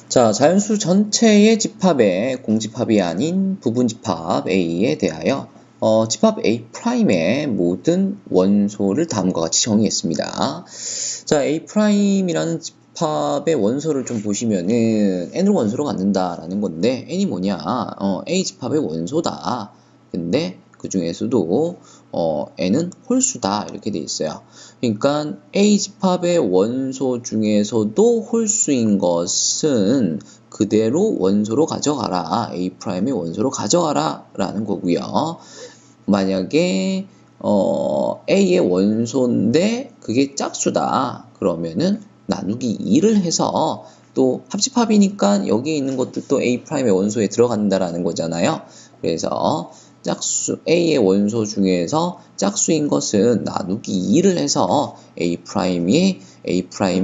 자, 자연수 전체의 집합의 공집합이 아닌 부분집합 A에 대하여 집합 A'의 모든 원소를 다음과 같이 정의했습니다. 자, A'이라는 집합의 원소를 좀 보시면은 N을 원소로 갖는다라는 건데 N이 뭐냐? A 집합의 원소다. 근데 그 중에서도 N은 홀수다 이렇게 돼 있어요. 그러니까 A 집합의 원소 중에서도 홀수인 것은 그대로 원소로 가져가라. A'의 원소로 가져가라 라는 거고요. 만약에 A의 원소인데 그게 짝수다. 그러면은 나누기 2를 해서 또 합집합이니까 여기 있는 것들도 A'의 원소에 들어간다라는 거잖아요. 그래서 짝수 A의 원소 중에서 짝수인 것은 나누기 2를 해서 A'의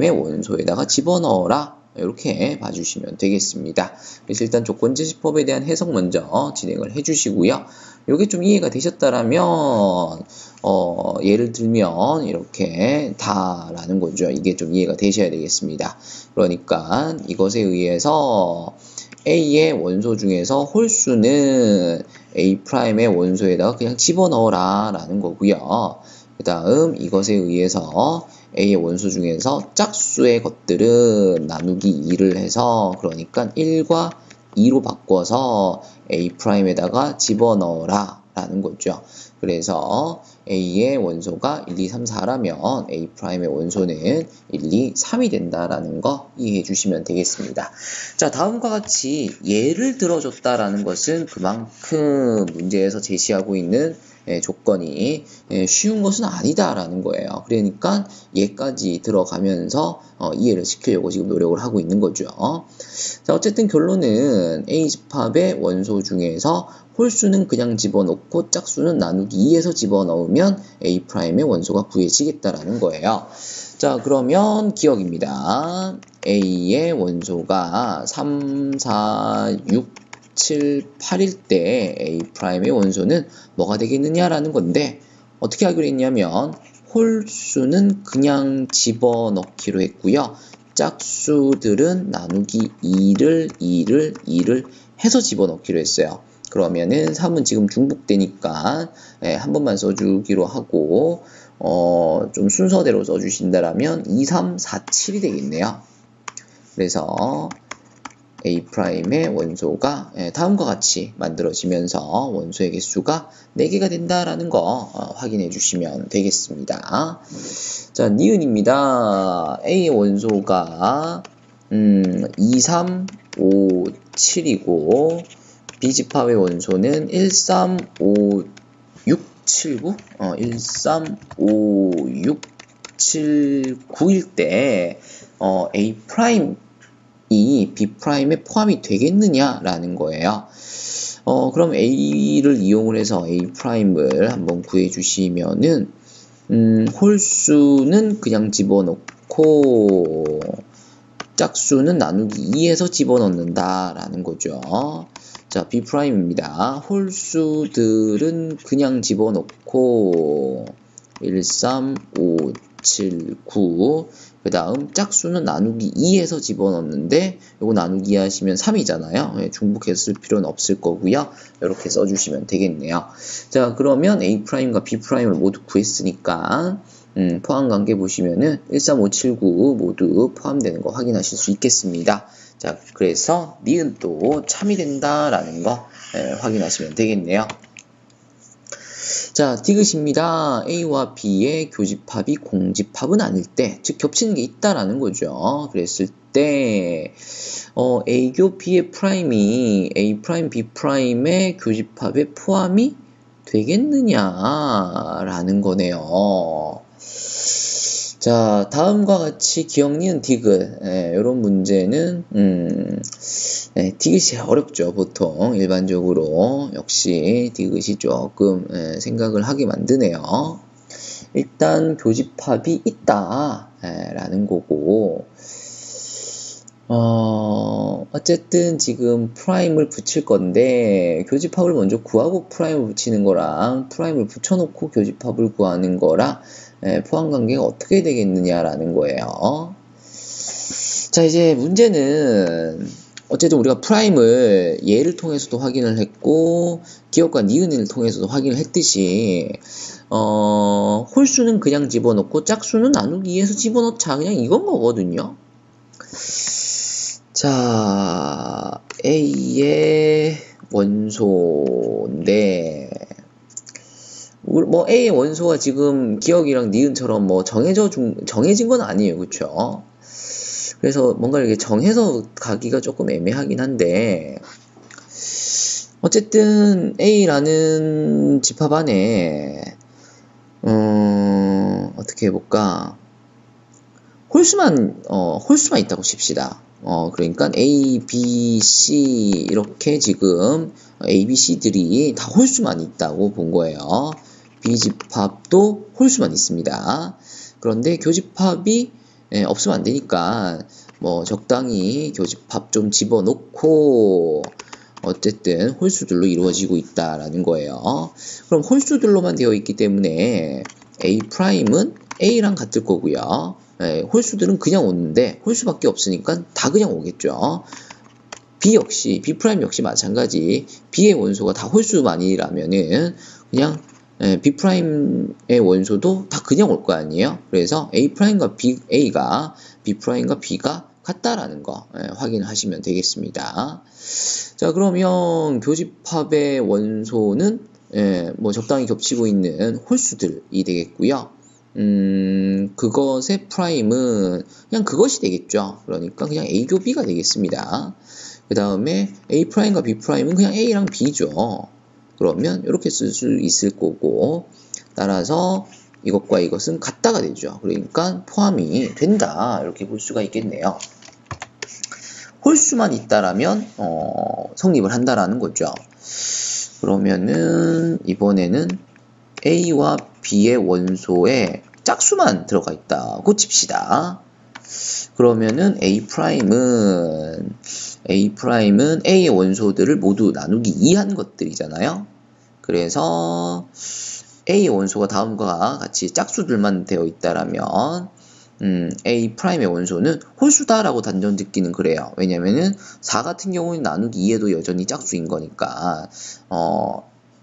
원소에다가 집어넣어라. 이렇게 봐주시면 되겠습니다. 그래서 일단 조건제시법에 대한 해석 먼저 진행을 해주시고요. 이게 좀 이해가 되셨다라면 예를 들면 이렇게 다라는 거죠. 이게 좀 이해가 되셔야 되겠습니다. 그러니까 이것에 의해서 A의 원소 중에서 홀수는 A'의 원소에다가 그냥 집어넣어라 라는 거고요. 그 다음 이것에 의해서 A의 원소 중에서 짝수의 것들은 나누기 2를 해서 그러니까 1과 2로 바꿔서 A'에다가 집어넣어라 라는 거죠. 그래서 A의 원소가 1, 2, 3, 4라면 A'의 원소는 1, 2, 3이 된다라는 거 이해해 주시면 되겠습니다. 자, 다음과 같이 예를 들어줬다라는 것은 그만큼 문제에서 제시하고 있는 조건이 쉬운 것은 아니다라는 거예요. 그러니까 얘까지 들어가면서 이해를 시키려고 지금 노력을 하고 있는 거죠. 자, 어쨌든 결론은 A 집합의 원소 중에서 홀수는 그냥 집어넣고 짝수는 나누기 2에서 집어넣으면 A'의 원소가 구해지겠다라는 거예요. 자, 그러면 기억입니다. A의 원소가 3, 4, 6, 7, 8일 때 A'의 원소는 뭐가 되겠느냐라는 건데 어떻게 하기로 했냐면 홀수는 그냥 집어넣기로 했고요. 짝수들은 나누기 2를 해서 집어넣기로 했어요. 그러면은 3은 지금 중복되니까 한 번만 써주기로 하고 좀 순서대로 써주신다라면 2, 3, 4, 7이 되겠네요. 그래서 A'의 원소가 다음과 같이 만들어지면서 원소의 개수가 4개가 된다라는 거 확인해 주시면 되겠습니다. 자, 니은입니다. A의 원소가 2, 3, 5, 7이고 B집합의 원소는 1, 3, 5, 6, 7, 9 1, 3, 5, 6, 7, 9일 때 A' 이 B'에 포함이 되겠느냐라는 거예요. 그럼 A를 이용을 해서 A'을 한번 구해주시면은 홀수는 그냥 집어넣고 짝수는 나누기 2에서 집어넣는다라는 거죠. 자, B'입니다. 홀수들은 그냥 집어넣고 1, 3, 5, 7, 9 그 다음 짝수는 나누기 2에서 집어넣는데 요거 나누기 하시면 3이잖아요. 중복해서 쓸 필요는 없을 거고요. 이렇게 써주시면 되겠네요. 자, 그러면 A'과 B'을 모두 구했으니까 포함관계 보시면은 1, 3, 5, 7, 9 모두 포함되는 거 확인하실 수 있겠습니다. 자, 그래서 니은 또 참이 된다라는 거 확인하시면 되겠네요. 자, 디귿입니다. A와 B의 교집합이 공집합은 아닐 때, 즉 겹치는 게 있다라는 거죠. 그랬을 때 A교 B의 프라임이 A', B'의 교집합에 포함이 되겠느냐라는 거네요. 자, 다음과 같이 기억, 니은, 디귿 이런 문제는 디귿이 어렵죠. 보통 일반적으로 역시 디귿이 조금 생각을 하게 만드네요. 일단 교집합이 있다 라는 거고 어쨌든 지금 프라임을 붙일 건데 교집합을 먼저 구하고 프라임을 붙이는 거랑 프라임을 붙여놓고 교집합을 구하는 거랑 포함관계가 어떻게 되겠느냐라는 거예요. 자, 이제 문제는 어쨌든 우리가 프라임을 얘를 통해서도 확인을 했고 기억과 니은을 통해서도 확인을 했듯이 홀수는 그냥 집어넣고 짝수는 나누기 2에서 집어넣자, 그냥 이건 거거든요. 자, A의 원소인데 뭐 A의 원소가 지금 기억이랑 니은처럼 뭐 정해진 건 아니에요, 그쵸? 그래서 뭔가 이렇게 정해서 가기가 조금 애매하긴 한데 어쨌든 A라는 집합 안에 어떻게 해볼까? 홀수만 있다고 칩시다. 그러니까 A, B, C 이렇게 지금 A, B, C들이 다 홀수만 있다고 본 거예요. B집합도 홀수만 있습니다. 그런데 교집합이 없으면 안 되니까 뭐 적당히 교집합 좀 집어넣고 어쨌든 홀수들로 이루어지고 있다라는 거예요. 그럼 홀수들로만 되어 있기 때문에 A'은 A랑 같을 거고요. 홀수들은 그냥 오는데 홀수밖에 없으니까 다 그냥 오겠죠. B 역시 마찬가지. B의 원소가 다 홀수만이라면은 그냥 B'의 원소도 다 그냥 올 거 아니에요? 그래서 A'과 A가 B'과 B가 같다라는 거 확인하시면 되겠습니다. 자, 그러면 교집합의 원소는 뭐 적당히 겹치고 있는 홀수들이 되겠고요. 그것의 프라임은 그냥 그것이 되겠죠. 그러니까 그냥 A 교 B가 되겠습니다. 그 다음에 A 프라임과 B 프라임은 그냥 A랑 B죠. 그러면 이렇게 쓸 수 있을 거고, 따라서 이것과 이것은 같다가 되죠. 그러니까 포함이 된다, 이렇게 볼 수가 있겠네요. 홀수만 있다라면 성립을 한다라는 거죠. 그러면은 이번에는 A와 B의 원소에 짝수만 들어가 있다고 칩시다. 그러면은 A'은 A의 원소들을 모두 나누기 2한 것들이잖아요. 그래서 A의 원소가 다음과 같이 짝수들만 되어 있다라면 A'의 원소는 홀수다라고 단정 짓기는 그래요. 왜냐면은 4 같은 경우는 나누기 2에도 여전히 짝수인 거니까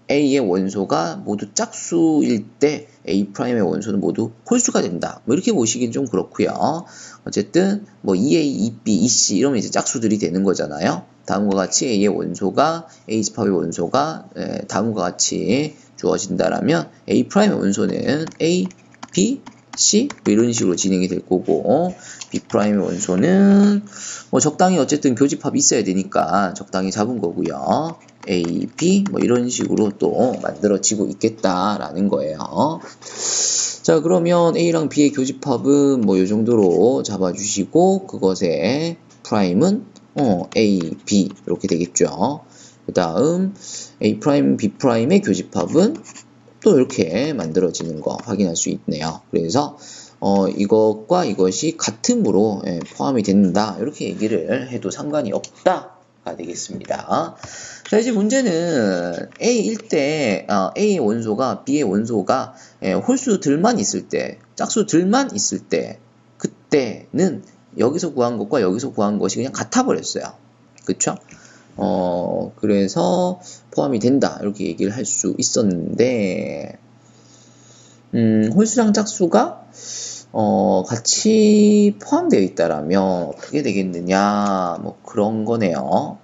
A의 원소가 모두 짝수일 때 A'의 원소는 모두 홀수가 된다. 뭐 이렇게 보시긴 좀 그렇고요. 어쨌든 뭐 2A, 2B, 2C 이러면 이제 짝수들이 되는 거잖아요. 다음과 같이 A의 원소가 A집합의 원소가 다음과 같이 주어진다라면 A'의 원소는 A, B, C 뭐 이런 식으로 진행이 될 거고 B'의 원소는 뭐 적당히 어쨌든 교집합이 있어야 되니까 적당히 잡은 거고요. A, B 뭐 이런 식으로 또 만들어지고 있겠다라는 거예요. 자, 그러면 A랑 B의 교집합은 뭐 이 정도로 잡아주시고 그것의 프라임은 A, B 이렇게 되겠죠. 그 다음 A 프라임, B 프라임의 교집합은 또 이렇게 만들어지는 거 확인할 수 있네요. 그래서 이것과 이것이 같음으로 포함이 된다, 이렇게 얘기를 해도 상관이 없다가 되겠습니다. 자, 이제 문제는 A일 때 A의 원소가 B의 원소가 홀수들만 있을 때, 짝수들만 있을 때, 그때는 여기서 구한 것과 여기서 구한 것이 그냥 같아 버렸어요. 그쵸? 그래서 포함이 된다, 이렇게 얘기를 할 수 있었는데 홀수랑 짝수가 같이 포함되어 있다라면 어떻게 되겠느냐, 뭐 그런 거네요.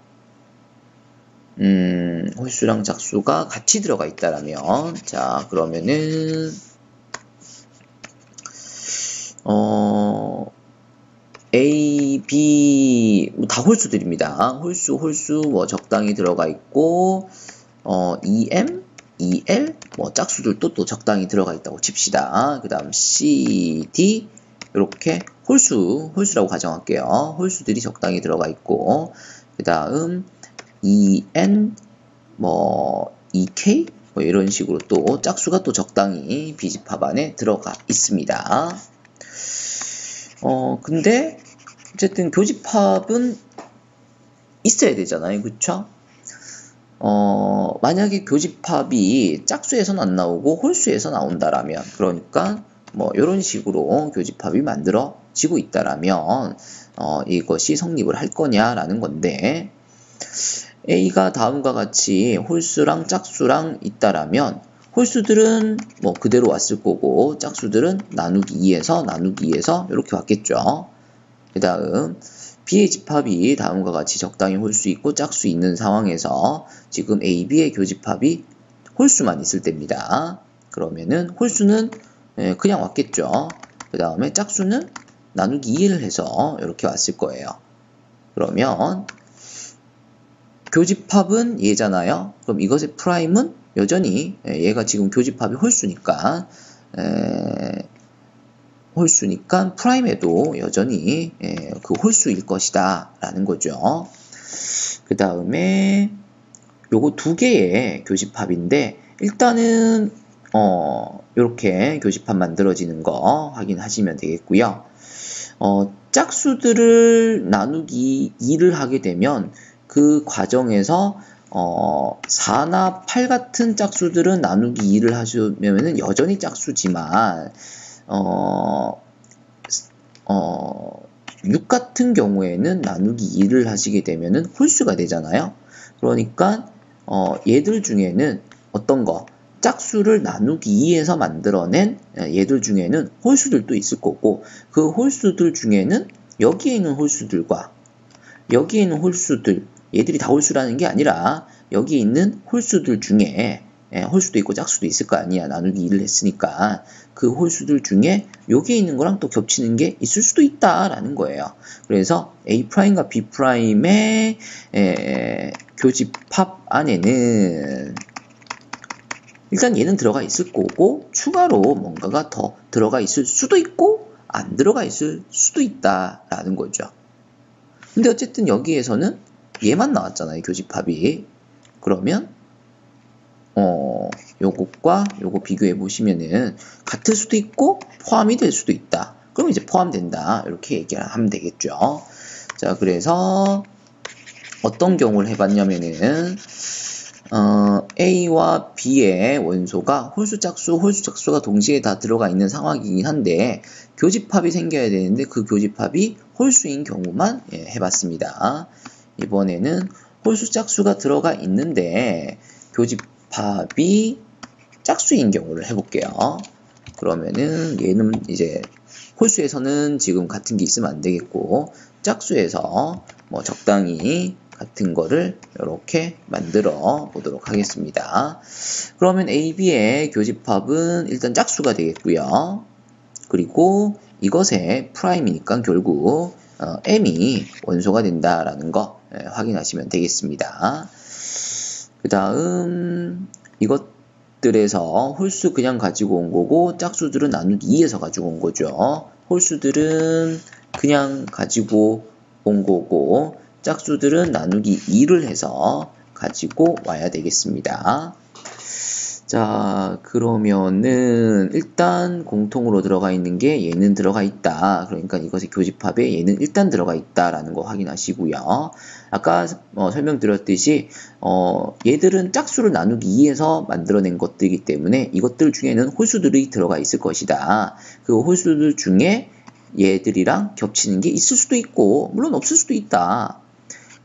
홀수랑 짝수가 같이 들어가 있다라면, 자, 그러면은 A, B 다 홀수들입니다. 홀수 뭐 적당히 들어가 있고 EM, EL 뭐 짝수들도 또 적당히 들어가 있다고 칩시다. 그 다음 C, D 이렇게 홀수라고 가정할게요. 홀수들이 적당히 들어가 있고, 그 다음 EN 뭐 EK 뭐 이런 식으로 또 짝수가 또 적당히 B집합 안에 들어가 있습니다. 근데 어쨌든 교집합은 있어야 되잖아요. 그쵸? 만약에 교집합이 짝수에서는 안 나오고 홀수에서 나온다라면, 그러니까 뭐 이런 식으로 교집합이 만들어지고 있다라면 이것이 성립을 할 거냐라는 건데, A가 다음과 같이 홀수랑 짝수랑 있다라면 홀수들은 뭐 그대로 왔을 거고 짝수들은 나누기 2에서 이렇게 왔겠죠. 그 다음 B의 집합이 다음과 같이 적당히 홀수 있고 짝수 있는 상황에서 지금 A, B의 교집합이 홀수만 있을 때입니다. 그러면은 홀수는 그냥 왔겠죠. 그 다음에 짝수는 나누기 2를 해서 이렇게 왔을 거예요. 그러면 교집합은 얘잖아요. 그럼 이것의 프라임은 여전히 얘가 지금 교집합이 홀수니까 프라임에도 여전히 그 홀수일 것이다 라는 거죠. 그 다음에 요거 두 개의 교집합인데 일단은 이렇게 교집합 만들어지는 거 확인하시면 되겠고요. 짝수들을 나누기 2를 하게 되면 그 과정에서 4나 8 같은 짝수들은 나누기 2를 하시면은 여전히 짝수지만 6 같은 경우에는 나누기 2를 하시게 되면은 홀수가 되잖아요. 그러니까 얘들 중에는 어떤 거 짝수를 나누기 2에서 만들어낸 얘들 중에는 홀수들도 있을 거고 그 홀수들 중에는 여기에 있는 홀수들과 여기에 있는 홀수들 얘들이 다 홀수라는 게 아니라 여기 있는 홀수들 중에 홀수도 있고 짝수도 있을 거 아니야. 나누기 2를 했으니까 그 홀수들 중에 여기에 있는 거랑 또 겹치는 게 있을 수도 있다라는 거예요. 그래서 A'과 B'의 교집합 안에는 일단 얘는 들어가 있을 거고 추가로 뭔가가 더 들어가 있을 수도 있고 안 들어가 있을 수도 있다라는 거죠. 근데 어쨌든 여기에서는 얘만 나왔잖아요. 교집합이. 그러면 요것과 요거 비교해 보시면은 같을 수도 있고 포함이 될 수도 있다. 그럼 이제 포함된다. 이렇게 얘기하면 되겠죠. 자, 그래서 어떤 경우를 해봤냐면은 A와 B의 원소가 홀수 짝수가 동시에 다 들어가 있는 상황이긴 한데 교집합이 생겨야 되는데 그 교집합이 홀수인 경우만 해봤습니다. 이번에는 홀수 짝수가 들어가 있는데 교집합이 짝수인 경우를 해볼게요. 그러면은 얘는 이제 홀수에서는 지금 같은 게 있으면 안 되겠고 짝수에서 뭐 적당히 같은 거를 이렇게 만들어 보도록 하겠습니다. 그러면 A, B의 교집합은 일단 짝수가 되겠고요. 그리고 이것의 프라임이니까 결국 M이 원소가 된다라는 거 확인하시면 되겠습니다. 그 다음 이것들에서 홀수 그냥 가지고 온 거고 짝수들은 나누기 2에서 가지고 온 거죠. 홀수들은 그냥 가지고 온 거고 짝수들은 나누기 2를 해서 가지고 와야 되겠습니다. 자, 그러면은 일단 공통으로 들어가 있는 게 얘는 들어가 있다. 그러니까 이것의 교집합에 얘는 일단 들어가 있다라는 거 확인하시고요. 아까 설명드렸듯이 얘들은 짝수를 나누기 2에서 만들어낸 것들이기 때문에 이것들 중에는 홀수들이 들어가 있을 것이다. 그 홀수들 중에 얘들이랑 겹치는 게 있을 수도 있고 물론 없을 수도 있다.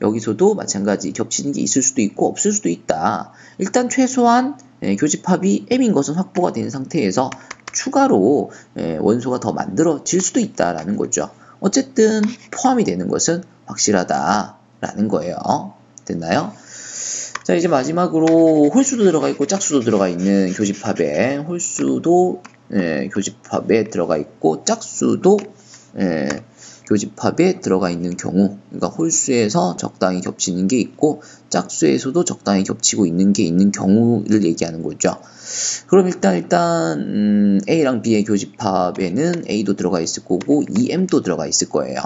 여기서도 마찬가지 겹치는 게 있을 수도 있고 없을 수도 있다. 일단 최소한 교집합이 M인 것은 확보가 된 상태에서 추가로 원소가 더 만들어질 수도 있다라는 거죠. 어쨌든 포함이 되는 것은 확실하다라는 거예요. 됐나요? 자, 이제 마지막으로 홀수도 들어가 있고 짝수도 들어가 있는 교집합에 홀수도 교집합에 들어가 있고 짝수도 교집합에 들어가 있는 경우, 그러니까 홀수에서 적당히 겹치는 게 있고 짝수에서도 적당히 겹치고 있는 게 있는 경우를 얘기하는 거죠. 그럼 일단 A랑 B의 교집합에는 A도 들어가 있을 거고 2M도 들어가 있을 거예요.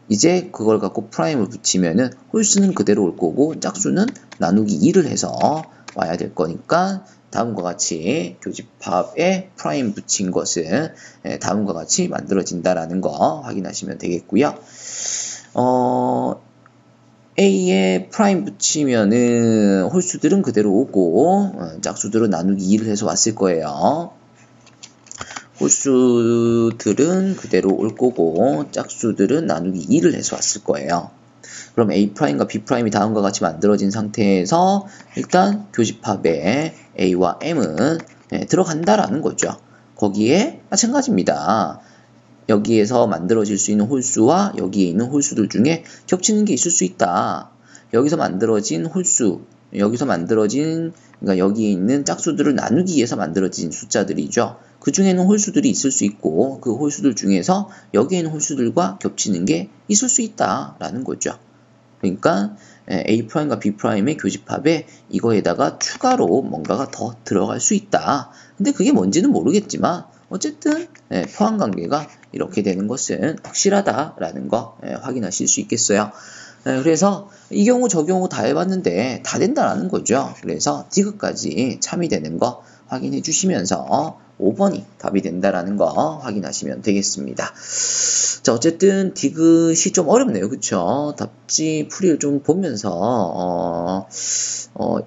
이제 그걸 갖고 프라임을 붙이면은 홀수는 그대로 올 거고 짝수는 나누기 2를 해서 와야 될 거니까 다음과 같이 교집합에 프라임 붙인 것은 다음과 같이 만들어진다라는 거 확인하시면 되겠고요. A에 프라임 붙이면은 홀수들은 그대로 오고 짝수들은 나누기 2를 해서 왔을 거예요. 홀수들은 그대로 올 거고 짝수들은 나누기 2를 해서 왔을 거예요. 그럼 A'과 B'이 다음과 같이 만들어진 상태에서 일단 교집합에 A와 M은 들어간다라는 거죠. 거기에 마찬가지입니다. 여기에서 만들어질 수 있는 홀수와 여기에 있는 홀수들 중에 겹치는 게 있을 수 있다. 여기서 만들어진 홀수, 그러니까 여기에 있는 짝수들을 나누기 위해서 만들어진 숫자들이죠. 그 중에는 홀수들이 있을 수 있고 그 홀수들 중에서 여기에 있는 홀수들과 겹치는 게 있을 수 있다라는 거죠. 그러니까 A'과 B'의 교집합에 이거에다가 추가로 뭔가가 더 들어갈 수 있다. 근데 그게 뭔지는 모르겠지만 어쨌든 포함관계가 이렇게 되는 것은 확실하다라는 거 확인하실 수 있겠어요. 그래서 이 경우 저 경우 다 해봤는데 다 된다라는 거죠. 그래서 디귿까지 참이 되는 거 확인해 주시면서 5번이 답이 된다라는 거 확인하시면 되겠습니다. 자, 어쨌든 디귿이 좀 어렵네요. 그쵸? 답지 풀이를 좀 보면서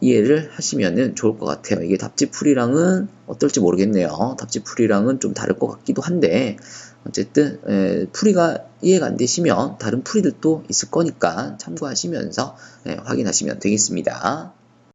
이해를 하시면 좋을 것 같아요. 이게 답지 풀이랑은 어떨지 모르겠네요. 답지 풀이랑은 좀 다를 것 같기도 한데 어쨌든 풀이가 이해가 안 되시면 다른 풀이들도 있을 거니까 참고하시면서 확인하시면 되겠습니다.